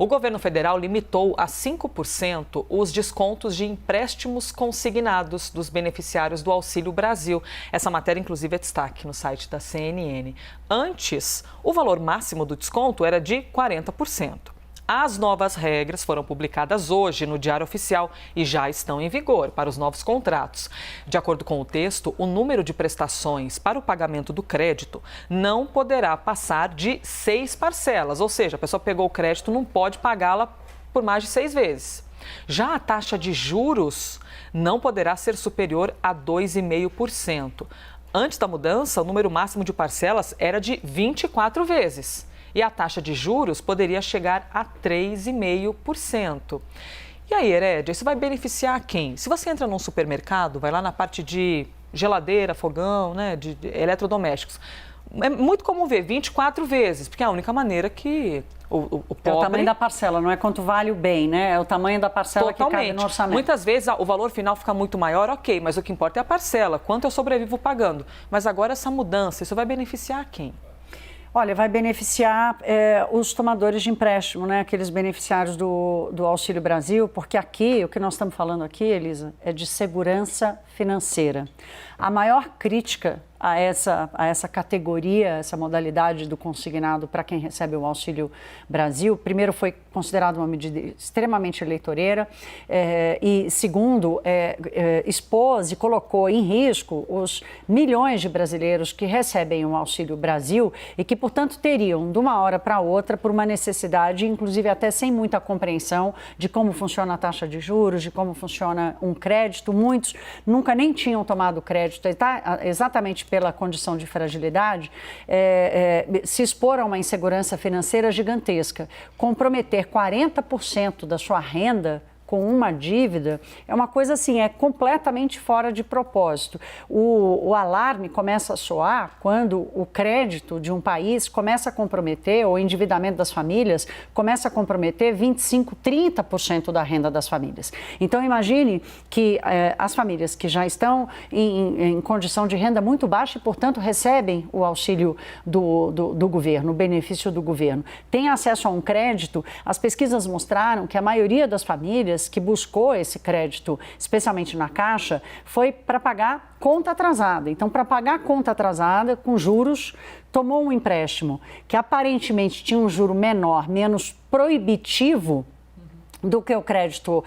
O governo federal limitou a 5% os descontos de empréstimos consignados dos beneficiários do Auxílio Brasil. Essa matéria, inclusive, é destaque no site da CNN. Antes, o valor máximo do desconto era de 40%. As novas regras foram publicadas hoje no Diário Oficial e já estão em vigor para os novos contratos. De acordo com o texto, o número de prestações para o pagamento do crédito não poderá passar de 6 parcelas, ou seja, a pessoa pegou o crédito, não pode pagá-la por mais de 6 vezes. Já a taxa de juros não poderá ser superior a 2,5%. Antes da mudança, o número máximo de parcelas era de 24 vezes. E a taxa de juros poderia chegar a 3,5%. E aí, Herédia, isso vai beneficiar quem? Se você entra num supermercado, vai lá na parte de geladeira, fogão, né, de eletrodomésticos. É muito comum ver 24 vezes, porque é a única maneira que o pobre... É o tamanho da parcela, não é quanto vale o bem, né? É o tamanho da parcela que cabe no orçamento. Muitas vezes o valor final fica muito maior, ok, mas o que importa é a parcela, quanto eu sobrevivo pagando. Mas agora essa mudança, isso vai beneficiar quem? Olha, vai beneficiar os tomadores de empréstimo, né? Aqueles beneficiários do Auxílio Brasil, porque aqui, o que nós estamos falando aqui, Elisa, é de segurança financeira. A maior crítica a essa categoria, essa modalidade do consignado para quem recebe o Auxílio Brasil, primeiro foi considerado uma medida extremamente eleitoreira e segundo, expôs e colocou em risco os milhões de brasileiros que recebem o Auxílio Brasil e que, portanto, teriam de uma hora para outra, por uma necessidade, inclusive até sem muita compreensão de como funciona a taxa de juros, de como funciona um crédito, muitos nunca nem tinham tomado crédito, exatamente pela condição de fragilidade, se expor a uma insegurança financeira gigantesca, comprometer 40% da sua renda com uma dívida, é uma coisa assim, é completamente fora de propósito. O alarme começa a soar quando o crédito de um país começa a comprometer, ou o endividamento das famílias começa a comprometer 25%, 30% da renda das famílias. Então, imagine que as famílias que já estão em condição de renda muito baixa e, portanto, recebem o auxílio do governo, o benefício do governo, têm acesso a um crédito. As pesquisas mostraram que a maioria das famílias que buscou esse crédito, especialmente na Caixa, foi para pagar conta atrasada. Então, para pagar conta atrasada, com juros, tomou um empréstimo que aparentemente tinha um juro menor, menos proibitivo do que o crédito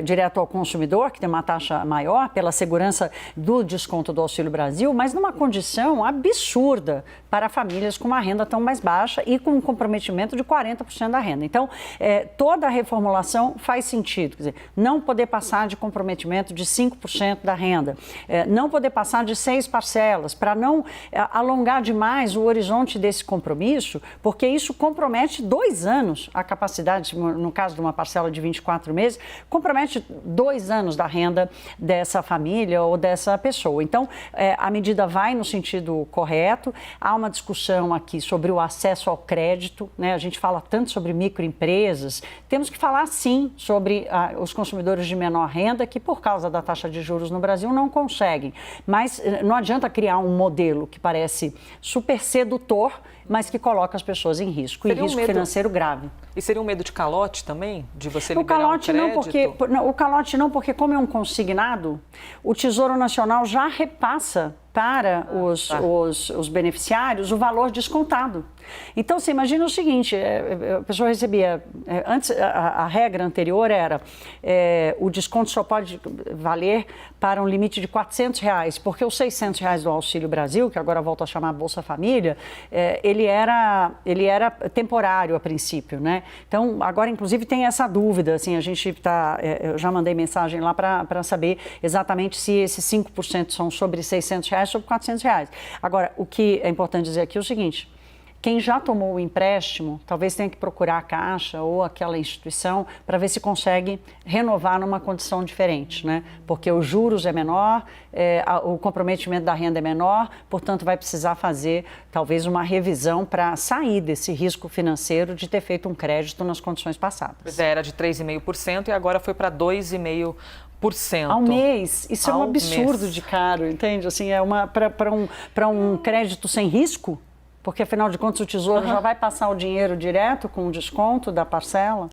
direto ao consumidor, que tem uma taxa maior, pela segurança do desconto do Auxílio Brasil, mas numa condição absurda para famílias com uma renda tão mais baixa e com um comprometimento de 40% da renda. Então, toda a reformulação faz sentido, quer dizer, não poder passar de comprometimento de 5% da renda, não poder passar de 6 parcelas, para não alongar demais o horizonte desse compromisso, porque isso compromete 2 anos a capacidade, no caso de uma parcela de 24 meses, compromete 2 anos da renda dessa família ou dessa pessoa. Então, a medida vai no sentido correto. Há uma discussão aqui sobre o acesso ao crédito, né? A gente fala tanto sobre microempresas, temos que falar sim sobre os consumidores de menor renda que, por causa da taxa de juros no Brasil, não conseguem. Mas não adianta criar um modelo que parece super sedutor, mas que coloca as pessoas em risco, e risco financeiro grave. E seria um medo de calote também? De você liberar um crédito? O calote não, porque como é um consignado, o Tesouro Nacional já repassa para os beneficiários o valor descontado. Então, você imagina o seguinte, a pessoa recebia, antes a regra anterior era o desconto só pode valer para um limite de R$400, porque os R$600 do Auxílio Brasil, que agora volta a chamar Bolsa Família, ele era temporário a princípio, né? Então, agora inclusive tem essa dúvida, assim, a gente eu já mandei mensagem lá para saber exatamente se esses 5% são sobre R$600, sobre R$400. Agora, o que é importante dizer aqui é o seguinte: quem já tomou o empréstimo, talvez tenha que procurar a Caixa ou aquela instituição para ver se consegue renovar numa condição diferente, né? Porque os juros é menor, o comprometimento da renda é menor, portanto vai precisar fazer talvez uma revisão para sair desse risco financeiro de ter feito um crédito nas condições passadas. Pois era de 3,5% e agora foi para 2,5%. Ao mês, isso é um absurdo de caro, entende? Assim, para um crédito sem risco. Porque, afinal de contas, o Tesouro já vai passar o dinheiro direto com o desconto da parcela?